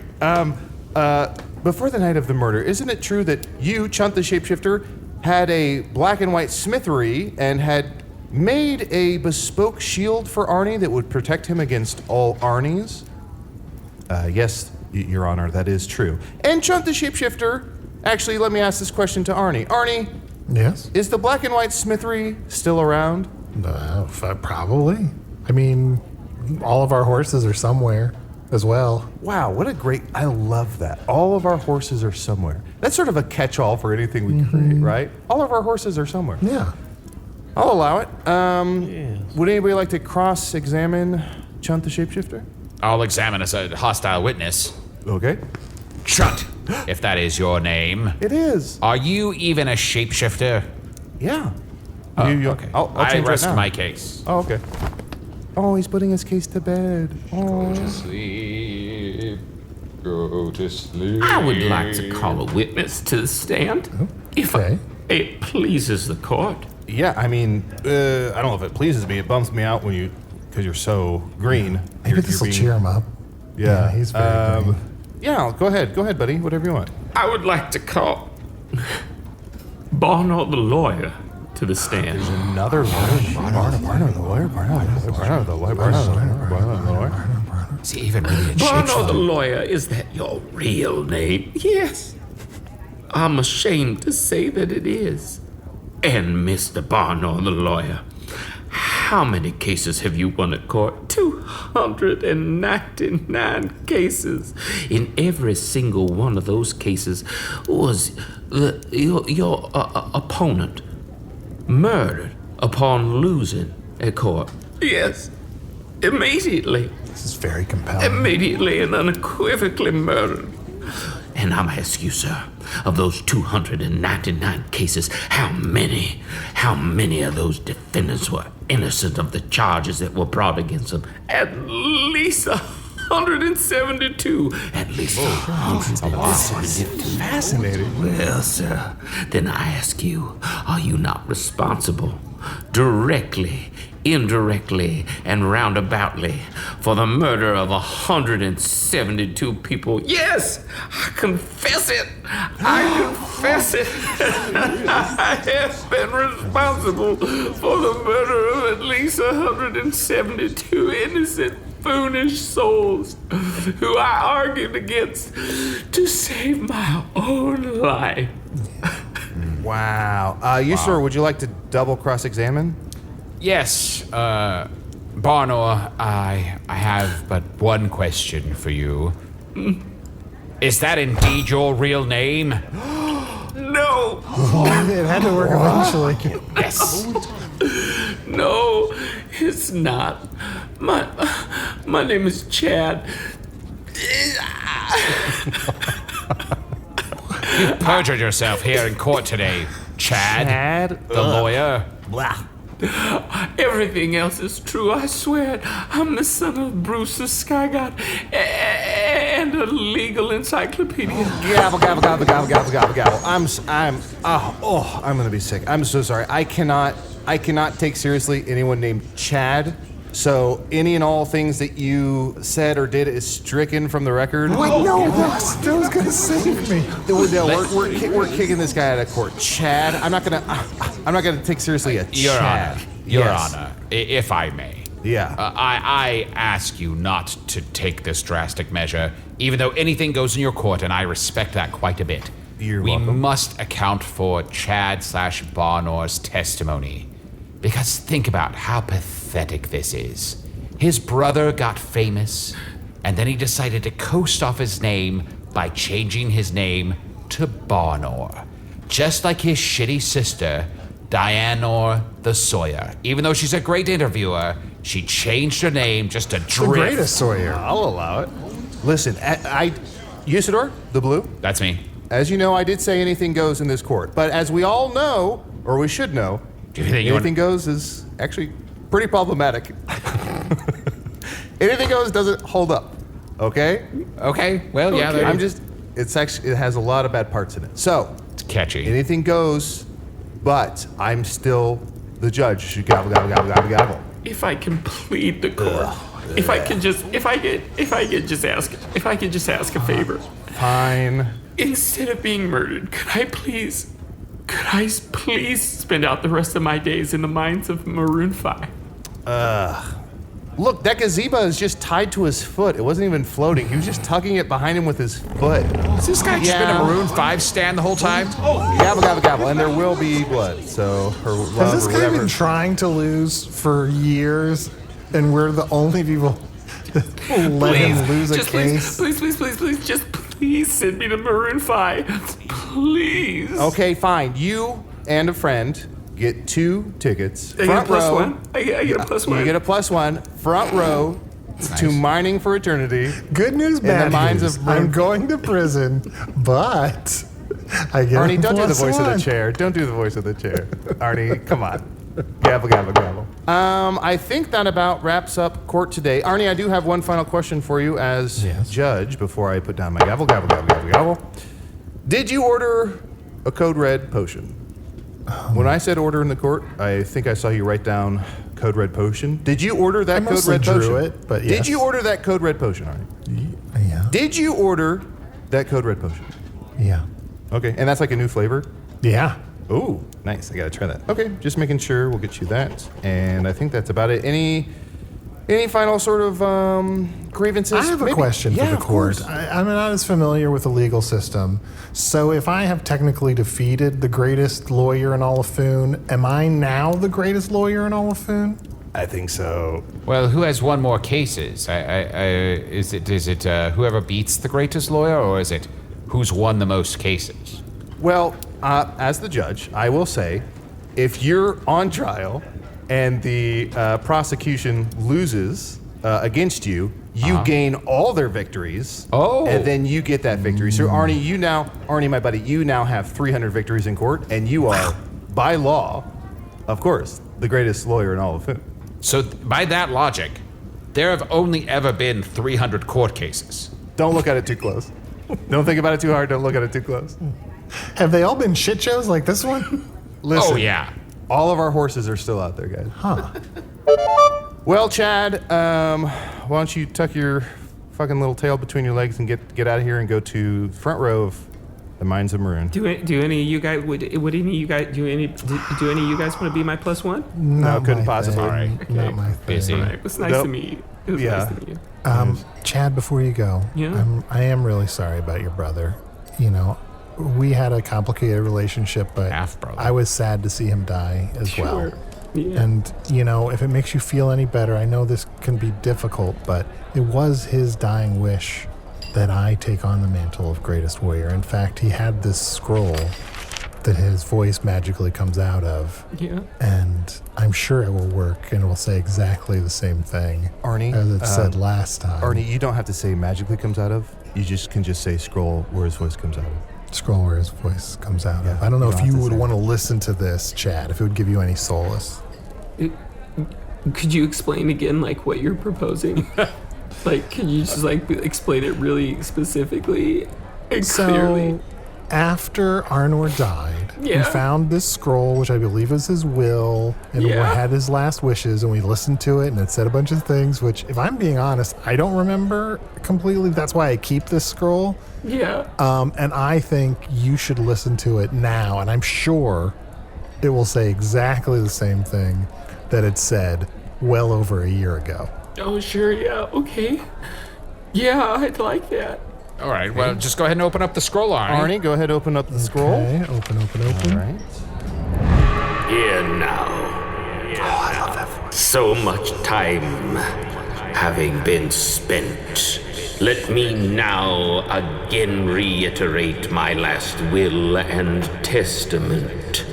Before the night of the murder, isn't it true that you, Chunt the Shapeshifter, had a black and white smithery and had made a bespoke shield for Arnie that would protect him against all Arnies? Yes, Your Honor, that is true. And Chunt the Shapeshifter, actually, let me ask this question to Arnie. Arnie, Yes? is the black and white smithery still around? Probably. I mean, all of our horses are somewhere as well. Wow, what a great... I love that. All of our horses are somewhere. That's sort of a catch-all for anything we create, right? All of our horses are somewhere. Yeah. I'll allow it. Would anybody like to cross-examine Chunt the shapeshifter? I'll examine as a hostile witness. Okay. Chunt, if that is your name. It is. Are you even a shapeshifter? Yeah. Okay. I'll I change rest right now. my case. Oh, okay. Oh, he's putting his case to bed. Oh. Sleep. Go to sleep. I would like to call a witness to the stand, if it pleases the court. Yeah, I mean, I don't know if it pleases me. It bums me out because you're so green. Maybe this will cheer him up. Yeah, he's very green. Yeah, go ahead, buddy. Whatever you want. I would like to call Barnor the Lawyer to the stand. Another lawyer. Barnor the Lawyer. Barnor the Lawyer. Is he even really a Barnor the shapeshifter? Lawyer, is that your real name? Yes. I'm ashamed to say that it is. And Mr. Barnor the Lawyer, how many cases have you won at court? 299 cases. In every single one of those cases was your opponent murdered upon losing at court. Yes, immediately. This is very compelling. Immediately and unequivocally murdered. And I'm asking you, sir, of those 299 cases, how many of those defendants were innocent of the charges that were brought against them? At least 172. At least 172. Fascinating. Well, sir, then I ask you, are you not responsible, directly, indirectly, and roundaboutly, for the murder of 172 people? Yes, I confess it. I confess it. I have been responsible for the murder of at least 172 innocent, foolish souls who I argued against to save my own life. Wow. Usidore, would you like to double cross-examine? Yes, Barnor, I have but one question for you. Is that indeed your real name? No. It had to work eventually. Yes. No, it's not. My name is Chad. You perjured yourself here in court today, Chad. The lawyer. Blah. Everything else is true, I swear. I'm the son of Bruce the Sky God and a legal encyclopedia. Gavel. I'm gonna be sick. I'm so sorry. I cannot take seriously anyone named Chad. So any and all things that you said or did is stricken from the record. Wait, no, that was gonna save me. We're kicking this guy out of court. Chad, I'm not gonna take seriously a Your Chad. Honor. Your Yes. Honor, if I may. Yeah. I ask you not to take this drastic measure, even though anything goes in your court, and I respect that quite a bit. You're we welcome. must account for Chad/Barnor's testimony. Because think about how pathetic this is. His brother got famous, and then he decided to coast off his name by changing his name to Barnor. Just like his shitty sister, Dianor the Sawyer. Even though she's a great interviewer, she changed her name just to The drift. greatest Sawyer. I'll allow it. Listen, Usidore, the blue, That's me. as you know, I did say anything goes in this court. But as we all know, or we should know, Do you think you anything goes is actually pretty problematic. Anything goes doesn't hold up. Okay? Okay, well, yeah, Okay. It has a lot of bad parts in it. So, it's catchy. anything goes, but I'm still the judge. Gavel. If I can plead the court, if I could just ask a favor. Fine. Instead of being murdered, could I please spend out the rest of my days in the mines of Maroon 5? Look, that gazebo is just tied to his foot. It wasn't even floating. He was just tugging it behind him with his foot. Has this guy just been Yeah. a Maroon 5 stand the whole time? Gavel. And there will be blood. So, her love Has this or guy whatever. been trying to lose for years, and we're the only people that let him lose a just case? please, just please send me to Maroon 5. please. Okay, fine. You and a friend get 2 tickets. I get a plus one. I get a plus one. You get a plus 1. Front row to Mining for Eternity. Good news, In bad the mines news. of I'm going to prison, but I get Arnie, don't do the plus voice of one. the chair. Don't do the voice of the chair. Arnie, come on. Gavel, gavel, gavel. I think that about wraps up court today. Arnie, I do have one final question for you as judge before I put down my gavel, gavel, gavel, gavel, gavel. Did you order a Code Red potion? When I said order in the court, I think I saw you write down Code Red potion. Did you order that Code Red potion? Drew it, but yes. Did you order that Code Red potion, Arnie? Yeah. Did you order that Code Red potion? Yeah. Okay, and that's like a new flavor? Yeah. Ooh, nice. I gotta try that. Okay, just making sure. We'll get you that. And I think that's about it. Any final sort of grievances? I have a question for the of court. course. I'm not as familiar with the legal system. So if I have technically defeated the greatest lawyer in all of Foon, am I now the greatest lawyer in all of Foon? I think so. Well, who has won more cases? Is it whoever beats the greatest lawyer, or is it who's won the most cases? Well, as the judge, I will say, if you're on trial and the prosecution loses against you, you gain all their victories. Oh. And then you get that victory. So Arnie, my buddy, you now have 300 victories in court, and you are, by law, of course, the greatest lawyer in all of Foon. So by that logic, there have only ever been 300 court cases. Don't look at it too close. Don't think about it too hard. Don't look at it too close. Have they all been shit shows like this one? Listen, Oh, yeah. all of our horses are still out there, guys. Huh. Well, Chad, why don't you tuck your fucking little tail between your legs and get out of here and go to front row of the Mines of Maroon. Do any of you guys would any of you guys do any of you guys want to be my plus one? No, couldn't my possibly. thing. All right. Not my thing. Busy. All right, it was nice Nope. to meet you. It was Yeah. nice to meet you. Chad, before you go, Yeah? I am really sorry about your brother. You know, we had a complicated relationship, but Half-brother. I was sad to see him die as well. Yeah. And, you know, if it makes you feel any better, I know this can be difficult, but it was his dying wish that I take on the mantle of greatest warrior. In fact, he had this scroll that his voice magically comes out of. Yeah. And I'm sure it will work and it will say exactly the same thing Arnie, as it said last time. Arnie, you don't have to say magically comes out of. You just can just say scroll where his voice comes out of. Scroll where his voice comes out Yeah, of. I don't know you if don't you have to would say want to listen to this, Chad, if it would give you any solace. Could you explain again, like, what you're proposing? Like, could you just, like, explain it really specifically and clearly? So, after Arnor died, Yeah. we found this scroll, which I believe is his will, and we Yeah. had his last wishes, and we listened to it, and it said a bunch of things, which, if I'm being honest, I don't remember completely. That's why I keep this scroll. Yeah. And I think you should listen to it now, and I'm sure it will say exactly the same thing that it said well over a year ago. Oh, sure, yeah, okay. Yeah, I'd like that. All right, well, just go ahead and open up the scroll, Arnie. Arnie, go ahead, open up the scroll. Okay, open. All right. Here now. Oh, I love that voice. So much time having been spent. Let me now again reiterate my last will and testament.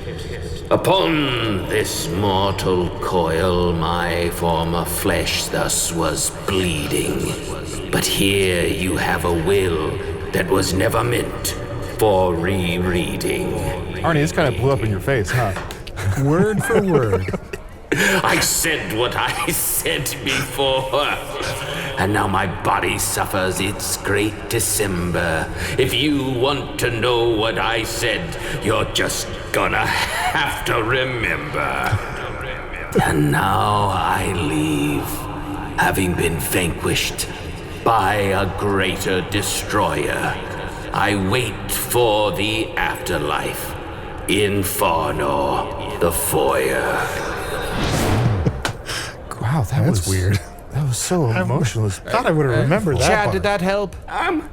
Upon this mortal coil, my former flesh thus was bleeding. But here you have a will that was never meant for rereading. Arnie, this kind of blew up in your face, huh? Word for word. I said what I said before, and now my body suffers its great December. If you want to know what I said, you're just gonna have to remember. And now I leave, having been vanquished by a greater destroyer. I wait for the afterlife in Barnor the Warrior. Wow, that That's was weird. That was so emotional. I thought I would have remembered that Chad, part. did that help? I'm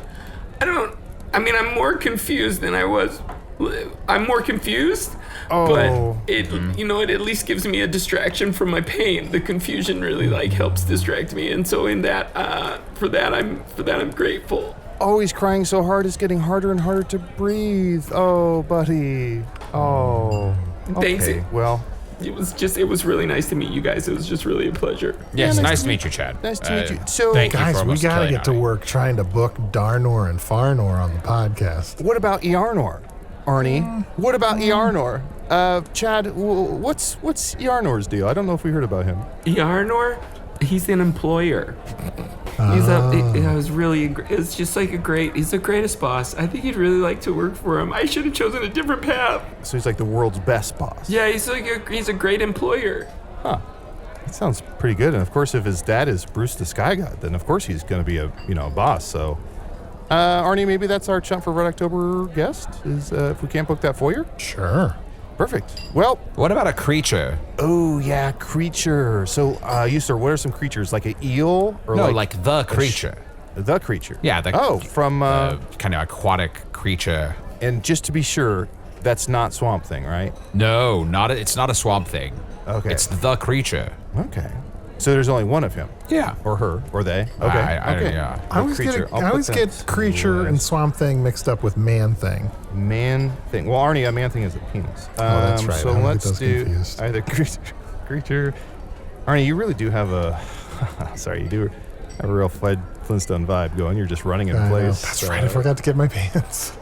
more confused than I was. I'm more confused, but it, you know, it at least gives me a distraction from my pain. The confusion really, like, helps distract me, and so in that, for that I'm grateful. he's crying so hard it's getting harder and harder to breathe. Oh, buddy. Oh. Thanks. Okay, well, It was really nice to meet you guys. It was just really a pleasure. Yes, nice nice to to meet you, Chad. nice to meet you. So, thank you Guys, for we almost gotta killing get to Arnie. work trying to book Darnor and Farnor on the podcast. what about Arnor? Arnie, what about Arnor? Chad, what's Arnor's deal? I don't know if we heard about him. Arnor, he's an employer. It's just like he's the greatest boss. I think you'd really like to work for him. I should have chosen a different path. So he's like the world's best boss. Yeah, he's a great employer. Huh. That sounds pretty good. And of course, if his dad is Bruce the Sky God, then of course he's going to be a boss. So, Arnie, maybe that's our Chunt for Red October guest. Is if we can't book that foyer? Sure. Perfect. Well, What about a creature? oh yeah, creature. So, Usidore, what are some creatures like an eel or No, like the creature. the creature? Yeah, from kind of aquatic creature. and just to be sure, that's not Swamp Thing, right? No, it's not a swamp thing. Okay. It's the creature. Okay. So there's only one of him, Yeah. or her, or they. Okay. Okay. Yeah. I always get creature and swamp thing mixed up with man thing. Man thing. Well, Arnie, a man thing is a penis. that's right. So I don't get let's those do confused. either creature. Arnie, you really do have a. Sorry, you do have a real Flintstone vibe going. You're just running in I know. place. That's right. I forgot to get my pants.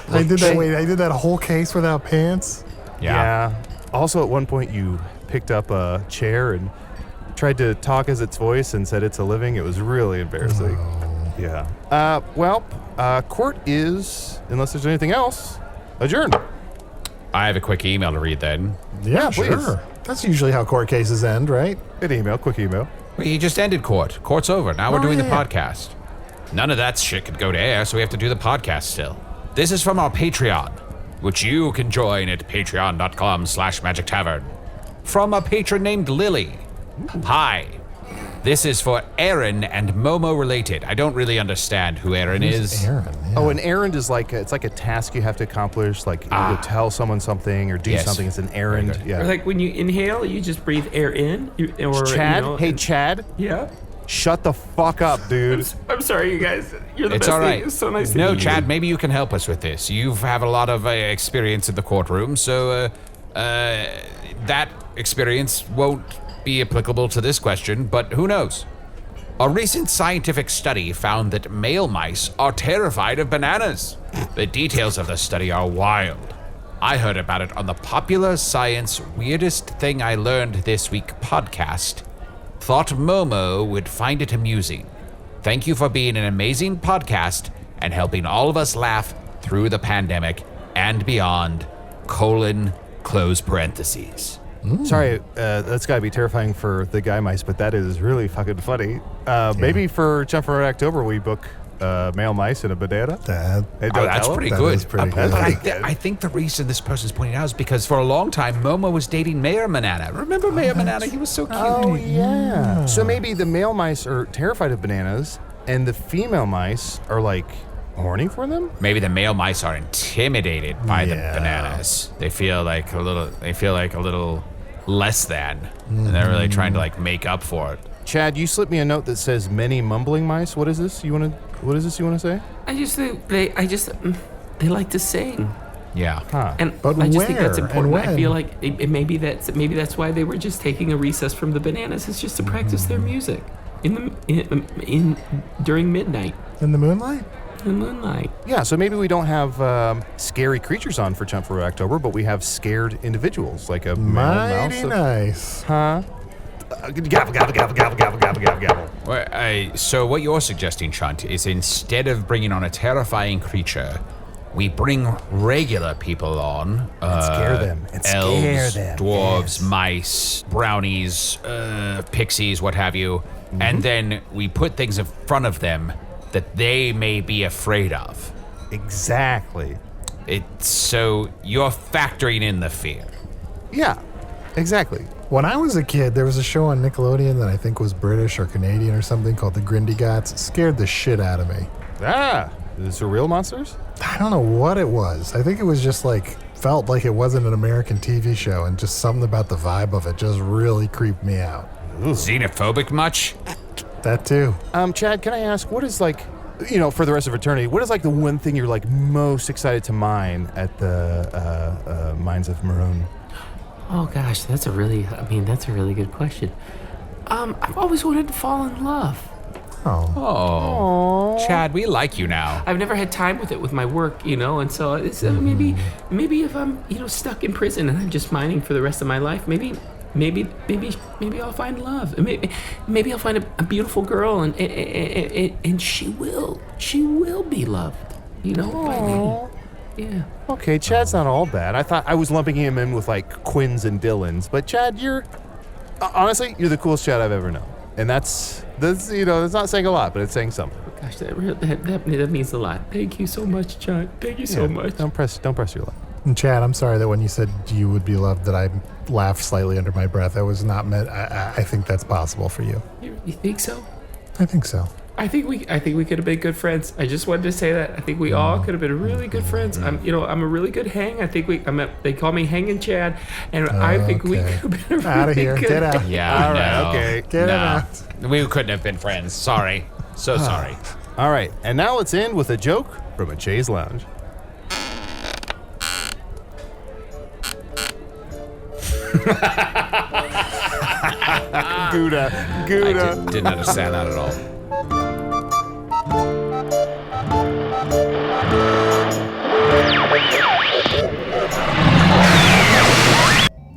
I did that. Wait, I did that whole case without pants. Yeah. Also, at one point, you picked up a chair and tried to talk as its voice and said it's a living. It was really embarrassing. Oh. Yeah. Court is, unless there's anything else, adjourned. I have a quick email to read then. Yeah, please. sure. That's usually how court cases end, right? Quick email. We just ended court. Court's over. Now we're Oh, doing the yeah. podcast. None of that shit could go to air, so we have to do the podcast still. This is from our Patreon, which you can join at patreon.com/Magic Tavern. From a patron named Lily. Hi. This is for Aaron and Momo related. I don't really understand who Aaron is. Aaron. Yeah. Oh, an errand is it's like a task you have to accomplish, like you to tell someone something or do Yes. something. It's an errand. good. Yeah. Or like when you inhale, you just breathe air in. Chad, hey Chad, Yeah. shut the fuck up, dude. I'm sorry, you guys. You're the It's best all right. thing. It's so nice to No, meet Chad, you. maybe you can help us with this. You have a lot of experience in the courtroom, so that experience won't be applicable to this question, but who knows? A recent scientific study found that male mice are terrified of bananas. The details of the study are wild. I heard about it on the Popular Science Weirdest Thing I Learned This Week podcast. Thought Momo would find it amusing. Thank you for being an amazing podcast and helping all of us laugh through the pandemic and beyond, close parentheses. Sorry, that's gotta be terrifying for the guy mice, but that is really fucking funny. Maybe for Chunt for October we book male mice and a banana. That, Hey, Oh, don't that's tell 'em? pretty That good. is pretty But good. I think the reason this person's pointing out is because for a long time, Momo was dating Mayor Manana. Remember Mayor Manana? He was so cute. Oh yeah. So maybe the male mice are terrified of bananas, and the female mice are like horny for them. Maybe the male mice are intimidated by the Yeah. bananas. They feel like a little less than, and they're really trying to like make up for it. Chad, you slipped me a note that says many mumbling mice. What is this? What is this you want to say? I just think they like to sing, Yeah. Huh. and But I just think where that's and important. I when? feel like maybe that's why they were just taking a recess from the bananas. It's just to practice their music in during midnight in the moonlight? in the moonlight. Yeah, so maybe we don't have scary creatures on for Chunt for October, but we have scared individuals, like a male Mighty mouse. nice. Huh? Gabble, gabble, gabble, gabble, gabble, gabble, gabble, gabble. Well, so what you're suggesting, Chunt, is instead of bringing on a terrifying creature, we bring regular people on. scare them. And scare elves, them, dwarves, yes. mice, brownies, pixies, what have you. And then we put things in front of them that they may be afraid of. Exactly. So you're factoring in the fear. Yeah, exactly. When I was a kid, there was a show on Nickelodeon that I think was British or Canadian or something called The Grindygots. It scared the shit out of me. Ah, is this real monsters? I don't know what it was. I think it was just felt like it wasn't an American TV show, and just something about the vibe of it just really creeped me out. Xenophobic much? That too. Chad, can I ask, what is for the rest of eternity, what is like the one thing you're like most excited to mine at the Mines of Maroon? Oh gosh, that's a really good question. I've always wanted to fall in love. Oh. Chad, we like you now. I've never had time with it with my work, and so it's, maybe if I'm, stuck in prison and I'm just mining for the rest of my life, maybe I'll find love. Maybe I'll find a beautiful girl and she will be loved, by me. Yeah. Okay, Chad's not all bad. I thought I was lumping him in with like Quinns and Dylans, but Chad, you're honestly the coolest Chad I've ever known, and that's it's not saying a lot, but it's saying something. Gosh, that means a lot. Thank you so much, Chunt. Thank you so much. Don't press your luck. And Chad, I'm sorry that when you said you would be loved, that I laughed slightly under my breath. That was not meant. I think that's possible for you. You think so? I think so. I think we could have been good friends. I just wanted to say that. I think we all could have been really good friends. I'm a really good hang. I think they call me Hanging Chad, and I think we could have been really out of here. good. Get out. Yeah, all right, okay. Get out. We couldn't have been friends. Sorry. So sorry. All right, and now let's end with a joke from a Chaise Lounge. Gouda. I didn't understand that at all.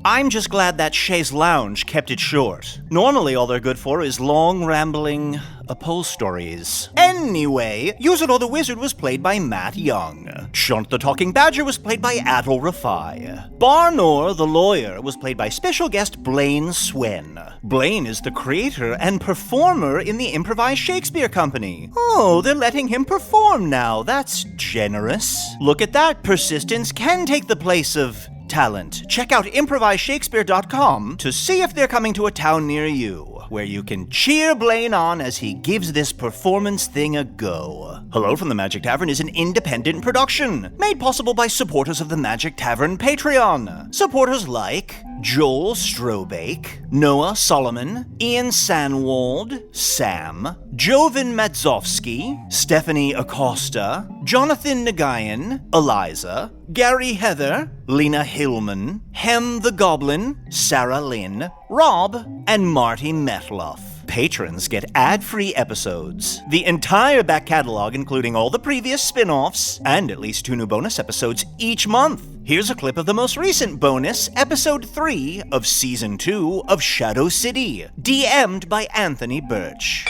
I'm just glad that Chaise Lounge kept it short. Normally all they're good for is long, rambling upholsteries. Anyway, Usidore the Wizard was played by Matt Young. Chunt the Talking Badger was played by Adal Rifai. Barnor the Lawyer was played by special guest Blaine Swen. Blaine is the creator and performer in the Improvised Shakespeare Company. Oh, they're letting him perform now. That's generous. Look at that. Persistence can take the place of talent. Check out improviseshakespeare.com to see if they're coming to a town near you, where you can cheer Blaine on as he gives this performance thing a go. Hello from the Magic Tavern is an independent production, made possible by supporters of the Magic Tavern Patreon. Supporters like Joel Strobake, Noah Solomon, Ian Sanwald, Sam, Jovan Madzovsky, Stephanie Acosta, Jonathan Nagayan, Eliza, Gary Heather, Lena Hillman, Hem the Goblin, Sarah Lynn, Rob, and Marty Metloff. Patrons get ad-free episodes, the entire back catalog including all the previous spin-offs, and at least 2 new bonus episodes each month. Here's a clip of the most recent bonus, episode 3 of season 2 of Shadow City, DM'd by Anthony Birch.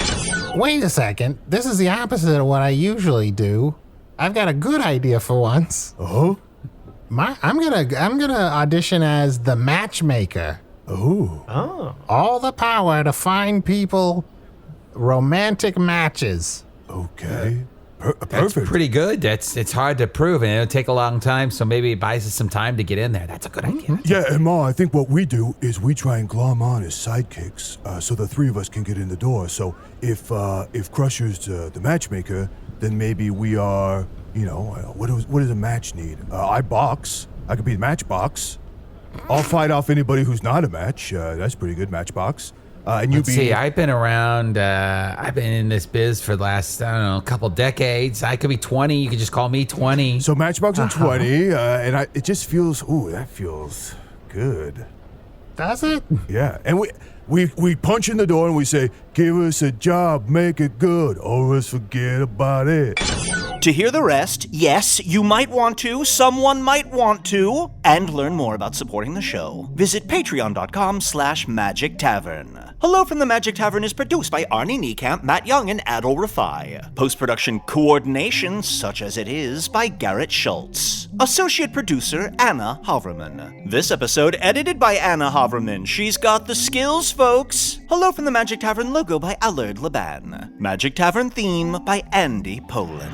Wait a second. This is the opposite of what I usually do. I've got a good idea for once. Oh? I'm gonna audition as the matchmaker. Oh. All the power to find people romantic matches. Okay. That's Perfect. pretty good. It's hard to prove, and it'll take a long time, so maybe it buys us some time to get in there. That's a good idea. Yeah, and Ma, I think what we do is we try and glom on as sidekicks, so the 3 of us can get in the door. So if Crusher's the matchmaker, then maybe we are, what does a match need? I box. I could be the matchbox. I'll fight off anybody who's not a match. That's pretty good, matchbox. And Let's see, I've been around, I've been in this biz for the last, a couple decades. I could be 20. You could just call me 20. So matchbox and 20, and it just feels, that feels good. Does it? Yeah, and we punch in the door and we say, give us a job, make it good, or else forget about it. To hear the rest, yes, you might want to, someone might want to, and learn more about supporting the show, visit patreon.com/Magic Tavern. Hello from the Magic Tavern is produced by Arnie Niekamp, Matt Young, and Adal Rifai. Post-production coordination, such as it is, by Garrett Schultz. Associate producer, Anna Havermann. This episode edited by Anna Havermann. She's got the skills, folks. Hello from the Magic Tavern logo by Allard Laban. Magic Tavern theme by Andy Poland.